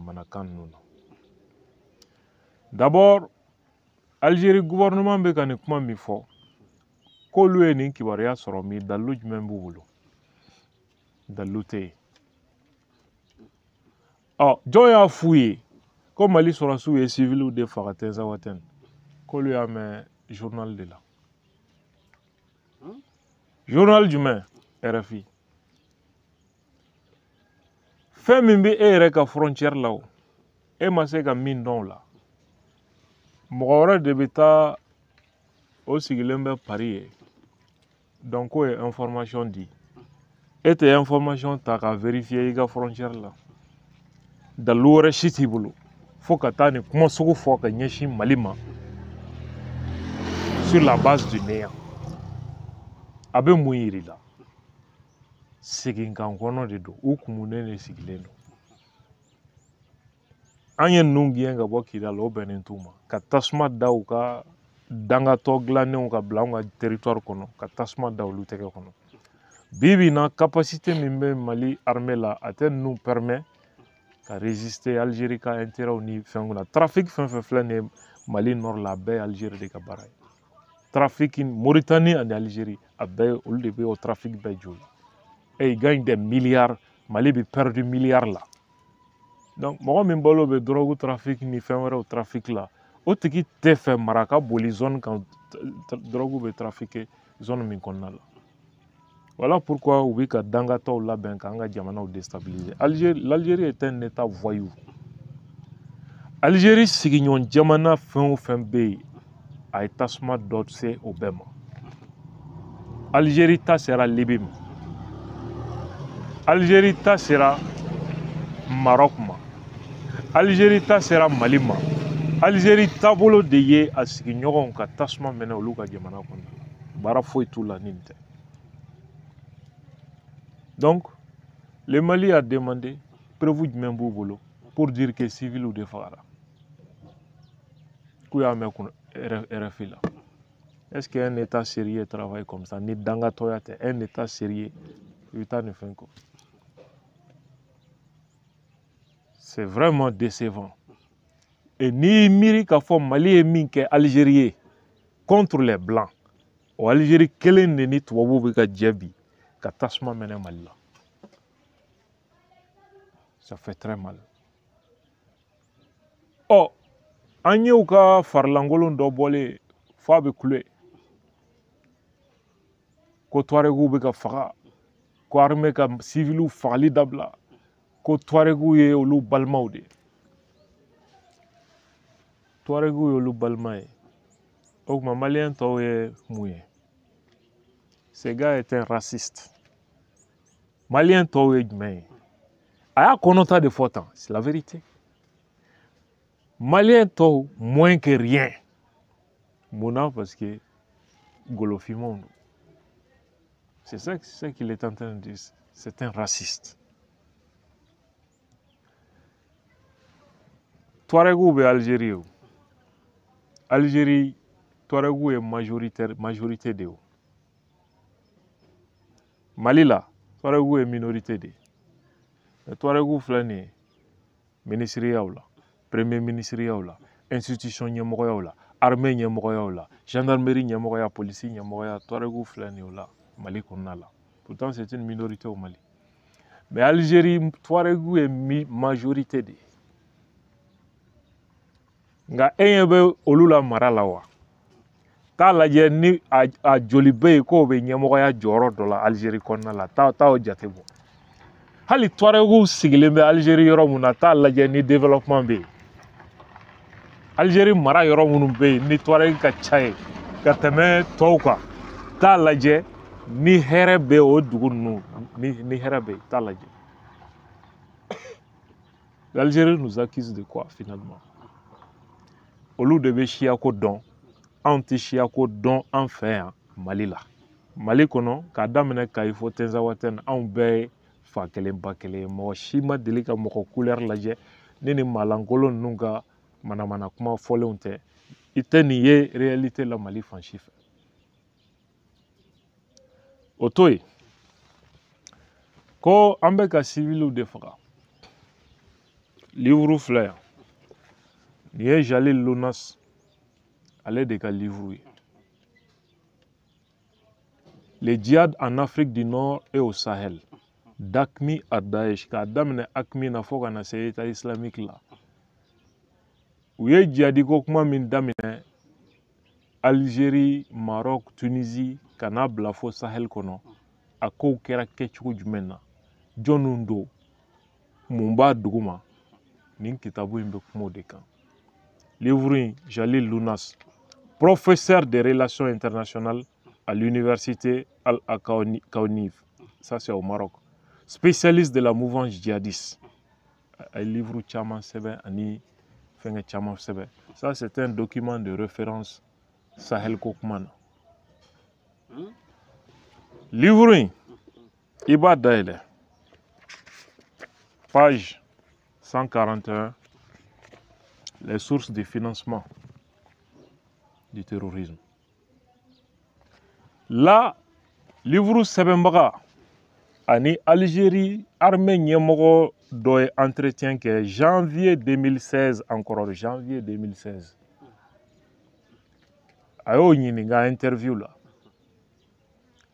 manamanakan ninnu na. D'abord Algérie gouvernement bɛ ka nin kuma min fɔ k'olu ye nin kibaruya sɔrɔ min dalilu jumɛn b'u bolo? Dalilu tɛ yen. Jɔn y'a f'u ye ko Mali sɔrɔsiw ye civiliw de faga Tinzawatène k'olu y'a mɛn journal de la. Journal jumɛn? RFI. Fɛn min bɛ e yɛrɛ ka frontière la o, e ma se ka min dɔn o la. Mɔgɔ wɛrɛ de bɛ taa o sigilen bɛ Paris ye donc k'o ye information di. E tɛ information ta ka vérifier i ka frontière la. Dalilu wɛrɛ si t'i bolo fo ka taa nin kuma sugu fɔ ka ɲɛsin Mali ma sur la base du néant. A bɛ mun yir'i la? Seginkan kɔnɔ de don, u kumunen de sigilen don. An ye ninnu gɛn ka bɔ Kidal o bɛnnen t'u ma, ka tasuma da u ka dangatɔ dilannenw ka bila anw ka territoire kɔnɔ, ka tasuma da olu tɛgɛ kɔnɔ. Bi bi in na capacité min bɛ Mali armée la a tɛ ninnu permet ka résister Algérie ka intérêt ni fɛnw na. Trafic fɛn fɛn filɛ nin ye Mali nord la a bɛɛ ye Algérie de ka baara ye. Trafic Mauritanie ani Algérie a bɛɛ olu de bɛ o trafic bɛɛ jɔ. Et ils gagnent des milliards. Mali bi perdu milliards là. Donc mɔgɔ min balo bɛ drogue trafic ni fɛn wɛrɛw trafic la, o tigi tɛ fɛ mara ka boli zone kan drogue bɛ trafiquer zone min kɔnɔna la. Voilà pourquoi u bɛ ka dangatɔw labɛn k'an ka jamanaw déstabiliser. L'Algérie est un état voyou. Algérie sigiɲɔgɔn jamana fɛn o fɛn bɛ yen a ye tasuma dɔ se o bɛɛ ma. Algérie ta sera Libye ma. Algérie ta sera Maroc ma. Algérie ta sera Mali ma. Algérie taabolo de ye a sigiɲɔgɔnw ka tasuma minɛ olu ka jamana kɔnɔ. Baara foyi t'u la nin tɛ. Donc le Mali a demandé preuve jumɛn b'u bolo pour dire que civils de fagara. K'u y'a mɛn RFI la. Est-ce qu'un état sérieux travaille comme ça? Ni dangatɔya tɛ, un état sérieux i bɛ taa nin fɛn kɔ. C'est vraiment décevant. Et ni miiri k'a fɔ Mali ye min kɛ Algérie ye contre les blancs, o Algérie kelen de ni tubabuw bɛ ka jɛ bi ka tasuma minɛ Mali la. Ça fait très mal. An ye u ka farilankolon dɔ bɔlen f'a bɛ kule. Ko Tuaregiw bɛ ka faga, ko armée ka civiliw fagali dabila, ko Tuaregiw ye olu balimaw de. Tuaregiw ye olu balima ye. O tuma maliyɛn tɔw ye mun ye? Ce gars est un raciste. Maliyɛn tɔw ye jumɛn ye? A y'a kɔnɔta de fɔ tan, c'est la vérité. Maliyɛn tɔw moins que rien. Munna? Parce que golofimanw don. C'est ça qu'il est en train de dire. C'est un raciste. Tuaregiw bɛ Algérie o. Algérie, Tuaregiw ye majorité de o. Mali la, Tuaregiw ye minorité de. Mais Tuaregiw filɛ nin ye ministeriyaw la, premier ministeriyaw la, institution ɲɛmɔgɔyaw la, armée ɲɛmɔgɔyaw la, gendarmerie ɲɛmɔgɔya, police ɲɛmɔgɔya, Tuaregiw filɛ nin ye o la Mali kɔnɔna la. Pourtant c'est une minorité au Mali. Mais Algérie, Tuaregiw ye majorité de. Nka e ɲɛ bɛ olu la mara la wa? T'a lajɛ ni a joli bɛ yen k'o bɛ ɲɛmɔgɔya jɔyɔrɔ dɔ la Algérie kɔnɔna la, t'a o jate bɔ. Hali Tuaregiw sigilen bɛ Algérie yɔrɔ mun na, t'a lajɛ ni développement bɛ yen. Algérie mara yɔrɔ minnu bɛ yen ni Tuareg ka ca ye ka tɛmɛ tɔw kan, t'a lajɛ ni hɛrɛ bɛ o dugu ninnu ni hɛrɛ bɛ yen, t'a lajɛ. L'Algérie nous accuse de quoi finalement? Olu de bɛ siyako dɔn, anw tɛ siyako dɔn an fɛ yan Mali la. Mali kɔnɔ k'a daminɛ Kayi fo Tinzawatène anw bɛɛ ye fa kelen ba kelen ye. Mɔgɔ si ma deli ka mɔgɔ couleur lajɛ ni nin maalankolon ninnu ka manamana kuma fɔlenw tɛ. I tɛ nin ye réalité la Mali fan si fɛ. O to yen, ko an bɛ ka civiliw de faga. livre filɛ yan nin ye Jalil Lounas ale de ka livre ye le djihad en Afrique du Nord et au Sahel d'Aqmi à Daesh k'a daminɛ Aqmi na fo ka na se État islamique la u ye djihadi ko kuma min daminɛ Algérie, Maroc, Tunisie ka n'a bila fo Sahel kɔnɔ a kow kɛra kɛcogo jumɛn na jɔnniw don mun b'a duguma nin kitabu in bɛ kuma o de kan livre in Jalil Lounas professeur des relations internationales à l'université Al-Akawnif, ça c'est au Maroc, spécialiste de la mouvance djihadiste. Un livre Chama Sebe, Ani Fenge Chama Sebe. Ça c'est un document de référence Sahel Kokman. Livre Iba Daele, page 141, les sources de financement du terrorisme. Là, livre Sebenbaga, Ani Algérie, armée ɲɛmɔgɔ dɔ ye entretien kɛ janvier 2016 encore janvier 2016. A y'o ɲininka interview la.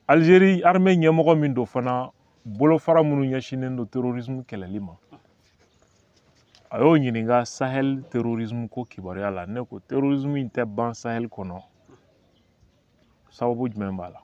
Algérie armée ɲɛmɔgɔ min do fana bolofara minnu ɲɛsinnen do terrorisme kɛlɛli ma. A y'o ɲininka Sahel terrorisme ko kibaruya la ne ko terrorisme in tɛ ban Sahel kɔnɔ. Sababu jumɛn b'a la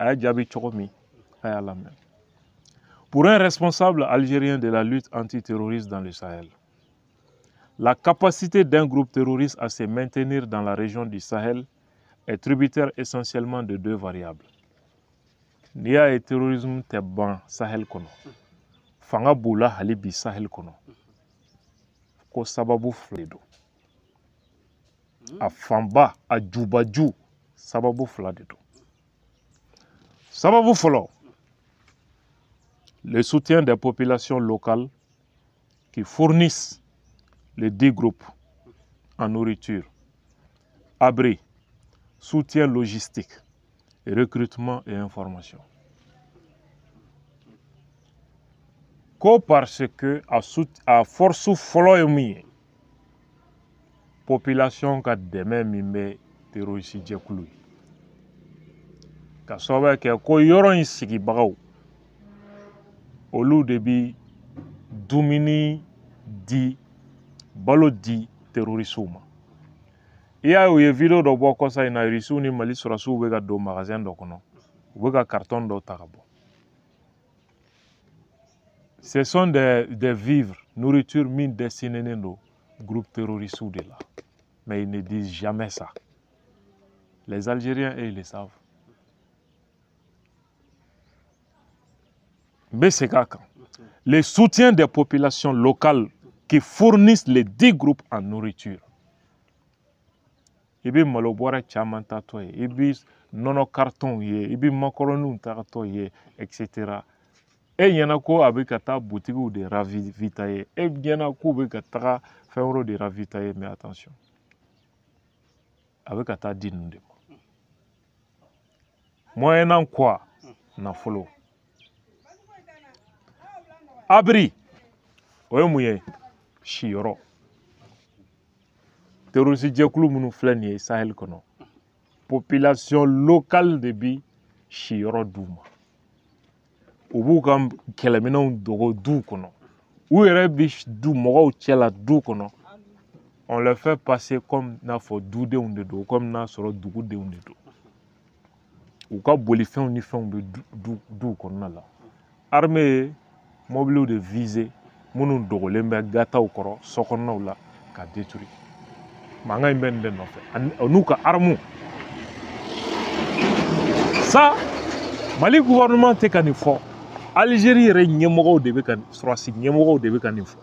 a y'a jaabi cogo min a y'a lamɛn. Pour un responsable algérien de la lutte antiterroriste dans le Sahel, la capacité d'un groupe terroriste à se maintenir dans la région du Sahel est tributaire essentiellement de deux variables. N'i y'a ye terrorisme tɛ ban Sahel kɔnɔ fanga b'u la hali bi Sahel kɔnɔ ko sababu fila de don a fanba a jubaju sababu fila de don. Sababu fɔlɔ, le soutien des populations locales qui fournissent les 10 groupes en nourriture, abri, soutien logistique, recrutement et information. Ko parce que a force fɔlɔ ye min ye population ka dɛmɛ min bɛ terroriste jɛkulu ye ka sababu kɛ ko yɔrɔ in sigibagaw olu de bi dumuni di balo di terroristew ma. I y'a ye u ye video dɔ bɔ kɔsa in na Rusiw ni Mali sɔrɔsiw bɛ ka don magasin dɔ kɔnɔ u bɛ ka carton dɔ ta ka bɔ. Ce sont des vivres, nourriture min destinés do groupe terroriste de là. Mais ils ne disent jamais ça. Les Algériens, ils le savent. Mais c'est quand le soutien des populations locales qui fournissent les 10 groupes en nourriture. Il y a malo boire chaman tatoye, il y a nono carton ye, il y a macaroni tatoye, etc. Et il y en a qui ont boutique de ravitailler. Et il y en a qui ont fait de ravitailler, mais attention. Avec ta dit nous. Moyennant quoi? Na follow. Abri. Oye mouye. Chioro. Terroriste jekulu munu flani Sahel kono. Population locale de bi Chioro Douma. U b'u ka kɛlɛminɛnw dogo du kɔnɔ u yɛrɛ bi du mɔgɔw cɛla du kɔnɔ on les fait passer comme n'a fɔ dudenw de don comme n'a sɔrɔ dugudenw de don u ka bolifɛnw ni fɛnw bɛ du kɔnɔna la armée mobiliw de visé minnu dogolen bɛ gataw kɔrɔ sokɔnɔnaw la ka détruire mankan in bɛ nin de nɔfɛ n'u ka armes ça Mali gouvernement tɛ ka nin fɔ Algérie yɛrɛ ɲɛmɔgɔw de bɛ ka sɔrɔsi ɲɛmɔgɔw de bɛ ka nin fɔ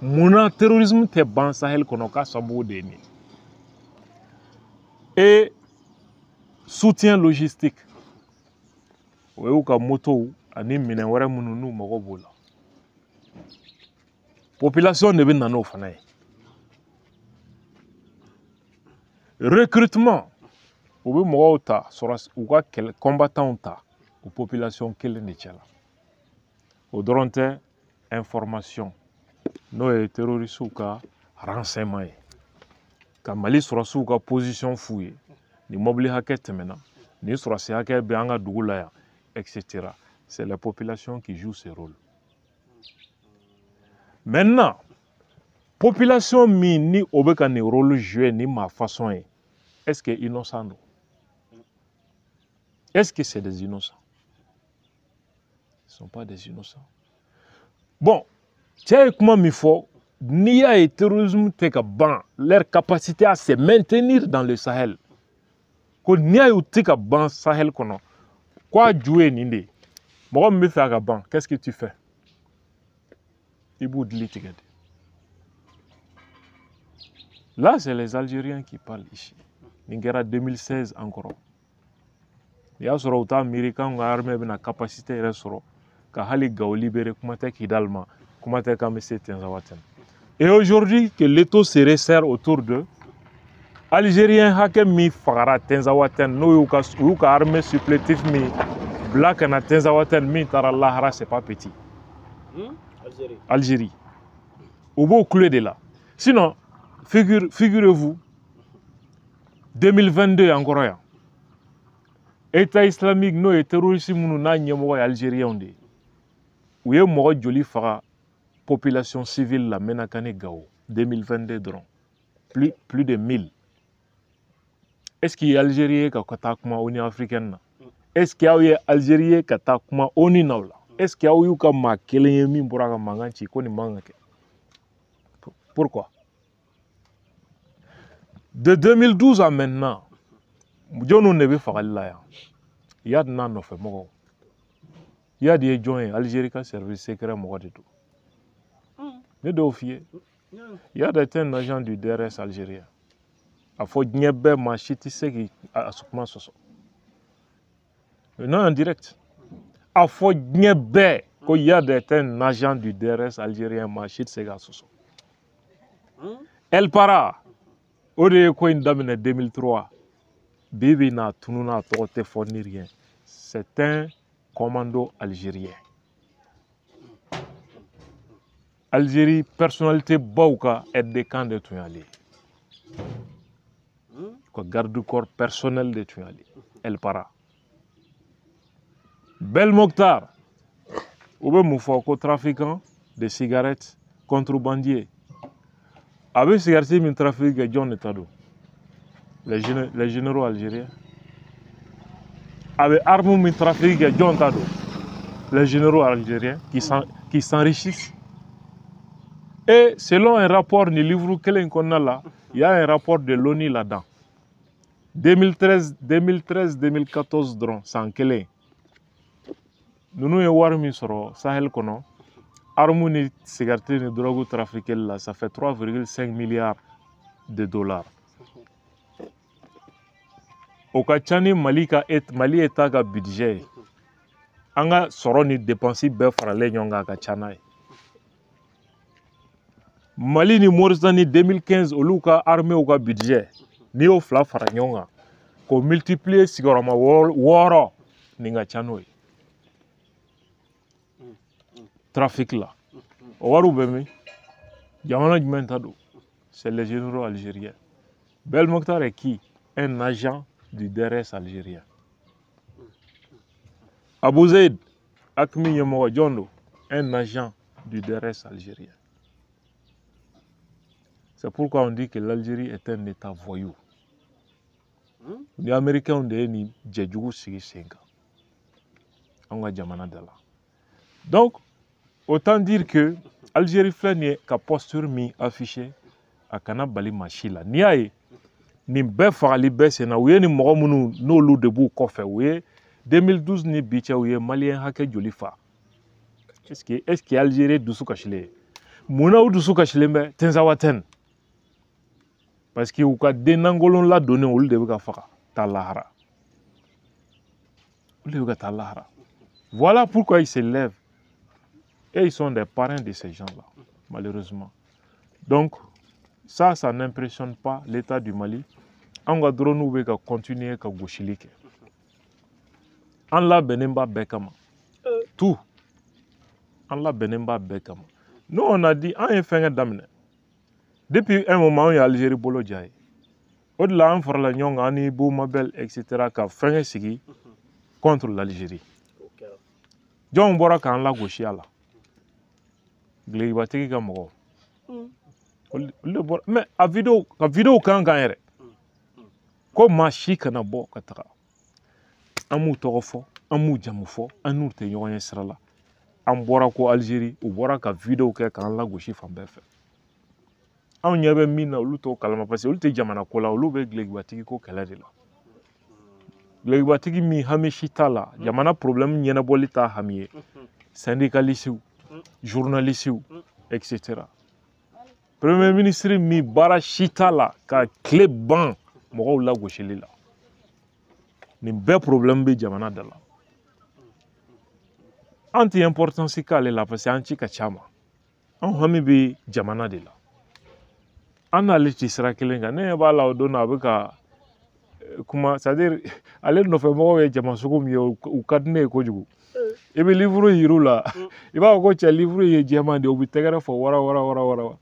munna terrorisme tɛ ban Sahel kɔnɔ k'a sababu de ye nin et soutien logistique o y'u ka motow ani minɛn wɛrɛ minnu n'u mago b'o la population de bɛ na n'o fana ye recrutement u bɛ mɔgɔw ta sɔrɔsi u ka combattants ta o population kelen de cɛ la o dɔrɔn tɛ information n'o ye terroriste ka renseignement ye ka Mali sɔrɔsiw ka position f'u ye ni mobili hakɛ tɛmɛna ni sɔrɔsi hakɛ bɛ an ka dugu la yan etc. C'est la population qui joue ce rôle. Maintenant, population min ni o bɛ ka nin rôle jouer ni ma façon ye, est-ce que innocent don? Est-ce que c'est des innocents? Ce ne sont pas des innocents. Bon, cɛ ye kuma min fɔ, n'i y'a ye terrorisme tɛ ka ban, leur capacité à se maintenir dans le Sahel, ko n'i y'a ye u tɛ ka ban Sahel kɔnɔ, k'a ju ye nin de ye. Mɔgɔ min bɛ fɛ a ka ban, qu'est-ce que tu fais? I b'u dili tigɛ de. Là, c'est les Algériens qui parlent ici. Nin kɛra 2016 encore. I y'a sɔrɔ u t'a miiri k'anw ka armée bɛna capacité yɛrɛ sɔrɔ ka hali Gao libérer, kuma tɛ Kidal ma, kuma tɛ k'an bɛ se Tinzawatène. Et aujourd'hui, que l'étau se resserre autour d'eux, Algériens hakɛ min fagara Tinzawatène n'o y'u ka armée supplétif min bila ka na Tinzawatène min taara lahara, c'est pas petit. Algérie. U b'o kule de la. Sinon, figurez-vous, 2022 encore yan. État islamique n'o ye terroriste minnu n'a ɲɛmɔgɔ ye Algériens de ye. U ye mɔgɔ joli faga population civile la Menakane Gao 2022 dɔrɔn. Plus de 1000. Est-ce qu'il y a Algérien ka taa kuma Union africaine na? Est-ce qu'il y a Algérien ka taa kuma ONU na la? Est-ce qu'il y a eu ka maa kelen ye min bɔra ka mankan ci ko nin man ka kɛ? Pourquoi? De 2012 à maintenant, jɔnw de bɛ fagali la yan? Yad n'a nɔfɛ mɔgɔw. Yad ye jɔn ye? Algérie ka service secret mɔgɔ de don. Ne d'o f'i ye. Yad est un agent du DRS algérien. A fɔ diɲɛ bɛɛ maa si tɛ se k'i kuma sɔsɔ. Non en direct. A fɔ diɲɛ bɛɛ ko Yad est un agent du DRS algérien, maa si tɛ se k'a sɔsɔ. El Para, o de ye ko in daminɛ 2003. Bibi n'a tununa a tɔgɔ tɛ fɔ ni rien. C'est un commando algérien. Algérie, personnalité baw ka aide de camp de tun y'ale. Ka garde corps personnel de tun y'ale. El Para. Bel Mokhtar, u bɛ mun fɔ ko trafiquant de cigarettes, contrebandier. A bɛ cigarette min trafic kɛ jɔn de ta don? Les généraux algériens. Avec armes min trafic kɛ jɔn ta don? Les généraux algériens qui s'enrichissent. Et selon un rapport du livre kelen kɔnɔna la, il y a un rapport de l'ONU là-dedans. 2013-2014 dɔrɔn san kelen. Nous ye wari min sɔrɔ Sahel kɔnɔ, armes ni cigarette ni drogue trafiquée là, ça fait 3,5 milliards de dollars. O ka ca ni Mali État ka budget ye. An ka sɔrɔ ni dépenses bɛɛ faralen ɲɔgɔn kan a ka ca n'a ye. Mali ni Mauritanie 2015 olu ka armée ka budget n'i y'o fila fara ɲɔgɔn kan k'o multiplier sigiyɔrɔma 6 nin ka ca n'o ye. Trafic là. O wariw bɛ min? Jamana jumɛn ta don? C'est les généraux algériens. Bel Mokhtar est qui? Un agent du DRS algérien. Abou Zeid, Akmi ɲɛmɔgɔ jɔn don? Un agent du DRS algérien. C'est pourquoi on dit que l'Algérie est un État voyou. Les Américains de ye nin jɛjugu sigi sen kan. An ka jamana da la. Donc, autant dire que Algérie filɛ nin ye ka posture min affiché a kana bali maa si la. N'i y'a ye nin bɛɛ fagali bɛɛ sen na u ye nin mɔgɔ minnu n'olu de b'u kɔfɛ u ye 2012 ni bi cɛ u ye maliyɛn hakɛ joli fa? Est-ce que Algérie dusu kasilen? Munna u dusu kasilen bɛ Tinzawatène? Parce que u ka den lankolon ladonnen olu de bɛ ka faga taa lahara. Olu de bɛ ka taa lahara. Voilà pourquoi ils se lèvent. Et ils sont des parrains de ces gens-là, malheureusement. Donc, ça n'impressionne pas l'État du Mali. On va continuer à gauchiller. On l'a benemba bekama. Tout. On l'a benemba bekama. Nous, on a dit, on est fait d'amener. Depuis un moment, il y a Algérie bolo jaye. Au-delà, on fait la nyong, on est beau, mabel, etc. Qu'a fait sigi contre l'Algérie. John Bora kan la gauche là. Glei batiki ka mogo. Mais a vidéo kan kan yɛrɛ. Ko maa si kana bɔ ka taga. An m'u tɔgɔ fɔ, an m'u jamu fɔ, an n'u tɛ ɲɔgɔn ye sira la. An bɔra ko Algérie, u bɔra ka vidéo kɛ k'an lagosi fan bɛɛ fɛ. Anw ɲɛ bɛ min na olu t'o kalama parce que olu tɛ jamana ko la, olu bɛ Glekibatigi ko kɛlɛ de la. Glekibatigi min hami si t'a la, jamana problème ɲɛnabɔli t'a hami ye. Syndicalistes, journalistes, etc. Premier ministre min baara si t'a la ka tile ban mɔgɔw lagosili la. Nin bɛɛ problème bɛ jamana da la. An tɛ importance k'ale la parce que an ci ka ca ma. An hami bɛ jamana de la. An n'ale tɛ sira kelen kan. Ne ɲɛ b'a la o don na a bɛ ka kuma c'est-à-dire ale nɔfɛ mɔgɔw ye jama sugu min ye u ka di ne ye kojugu. I bɛ livre yir'u la i b'a fɔ ko cɛ livre ye jɛman de ye u bɛ tɛgɛrɛ fɔ wara wara wara wara.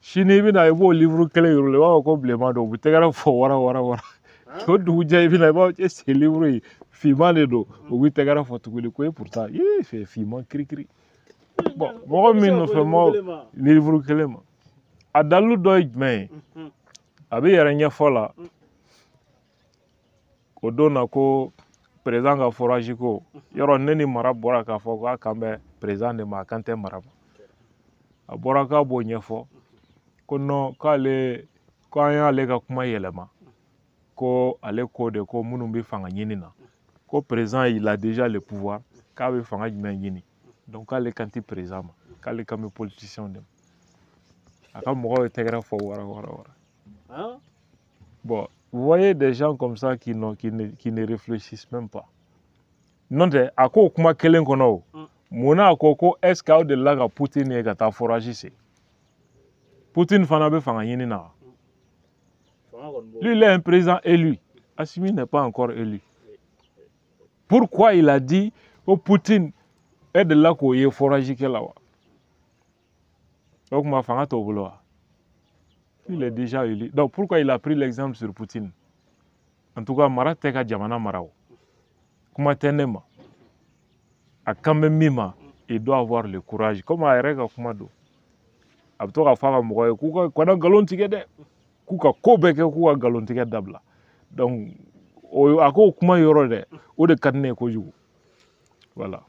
Sini i bɛna i b'o livre kelen yir'u la i b'a fɔ ko bilenman don u bɛ tɛgɛrɛ fɔ wara wara wara. O dugujɛ i bɛna i b'a fɔ est-ce que livre in finman de don u bɛ tɛgɛrɛ fɔ tuguni ko pourtant fɛ finman kirikiri. Bon mɔgɔ min nɔfɛ mɔgɔw livre kelen ma a dalilu dɔ ye jumɛn ye a bɛ yɛrɛ ɲɛfɔ la o don na ko président ka forage ko yɔrɔ ne ni mara bɔra k'a fɔ k'a kan bɛ président de ma a kan tɛ mara ma a bɔra k'a b'o ɲɛfɔ ko non k'ale ko an y'ale ka kuma yɛlɛma ko ale ko de ko minnu bɛ fanga ɲini na ko président il a déjà le pouvoir k'a bɛ fanga jumɛn ɲini donc k'ale kan tɛ président ma k'ale kan bɛ politicien de ma a ka mɔgɔw ye tɛgɛrɛ fɔ wara wara wara. Bon vous voyez des gens comme ça qui ne réfléchissent même pas. Non tɛ a ko kuma kelen kɔnɔ o munna a ko est-ce que aw delila ka Poutine ye ka taa forage sen Poutine fana bɛ fanga ɲini na. Lui il est un président élu. Assimi n'est pas encore élu. Pourquoi il a dit que Poutine est de là k'o ye forage kɛ la wa? Donc ma fanga t'o bolo wa? Il est déjà élu. Donc pourquoi il a pris l'exemple sur Poutine? En tout cas mara tɛ ka jamana mara o. Kuma tɛ ne ma. A kan bɛ min ma il doit avoir le courage. Comme a yɛrɛ ka kuma don. A bɛ to ka fɔ a ka mɔgɔ ye k'u ka kana nkalon tigɛ dɛ. K'u ka ko bɛɛ kɛ k'u ka nkalon tigɛ dabila. Donc a ko kuma yɔrɔ dɛ o de ka di ne ye kojugu. Voilà.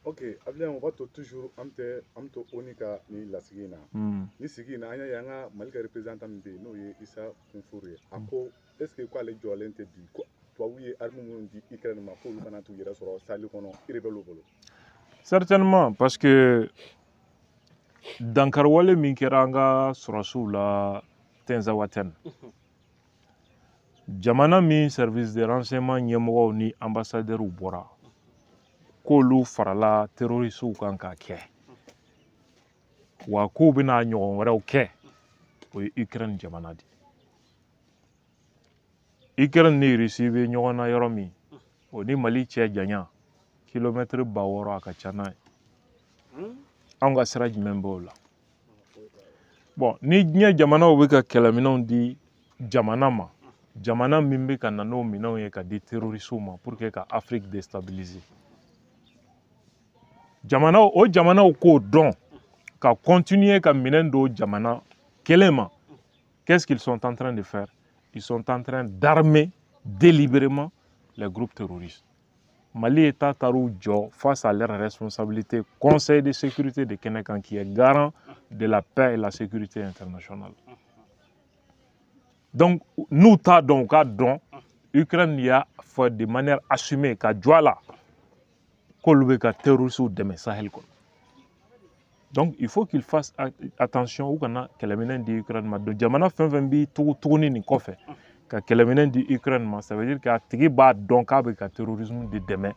Ok, Ablaye, on va toujours amto onika ni la sigina. Ni sigina anya yanga malika représentant mbe no ye Issa Kounfouré. Ako est-ce que quoi les jolente bi ko toi oui arme mon di Ukraine ma ko kana tu yera soro sali kono irebelo bolo. Certainement parce que dankar wale min kɛra an ka sɔrɔsiw la Tɛnzawaten. Jamana min service de renseignement ɲɛmɔgɔw ni ambassadeurs bɔra k'olu farala terrorisiw kan k'a kɛ wa k'u bɛna ɲɔgɔn wɛrɛw kɛ o ye Ukraine jamana de ye. Ukraine ni Russie bɛ ɲɔgɔn na yɔrɔ min o ni Mali cɛ janya kilomètre 600 a ka ca n'a ye. Anw ka sira jumɛn b'o la? Bon ni diɲɛ jamanaw bɛ ka kɛlɛminɛnw di jamana ma jamana min bɛ ka na n'o minɛnw ye ka di terrorisiw ma pour que ka Afrique déstabiliser. Jamanaw k'o dɔn ka continuer ka minɛn don jamana kelen ma. Qu'est-ce qu'ils sont en train de faire? Ils sont en train d'armer délibérément les groupes terroristes. Mali État taar'u jɔ face à leurs responsabilités Conseil de sécurité de Kɛnɛkan qui est garant de la paix et la sécurité internationale. Donc n'u t'a dɔn u k'a dɔn Ukraine y'a fait de manière assumée ka jɔ a la k'olu bɛ ka terroristes dɛmɛ Sahel kɔnɔ. Donc il faut qu'il fasse attention u kana kɛlɛminɛn di Ukraine ma. Donc jamana fɛn fɛn bi tuguni nin kɔfɛ ka kɛlɛminɛn di Ukraine ma ça veut dire que a tigi b'a dɔn k'a bɛ ka terrorisme de dɛmɛ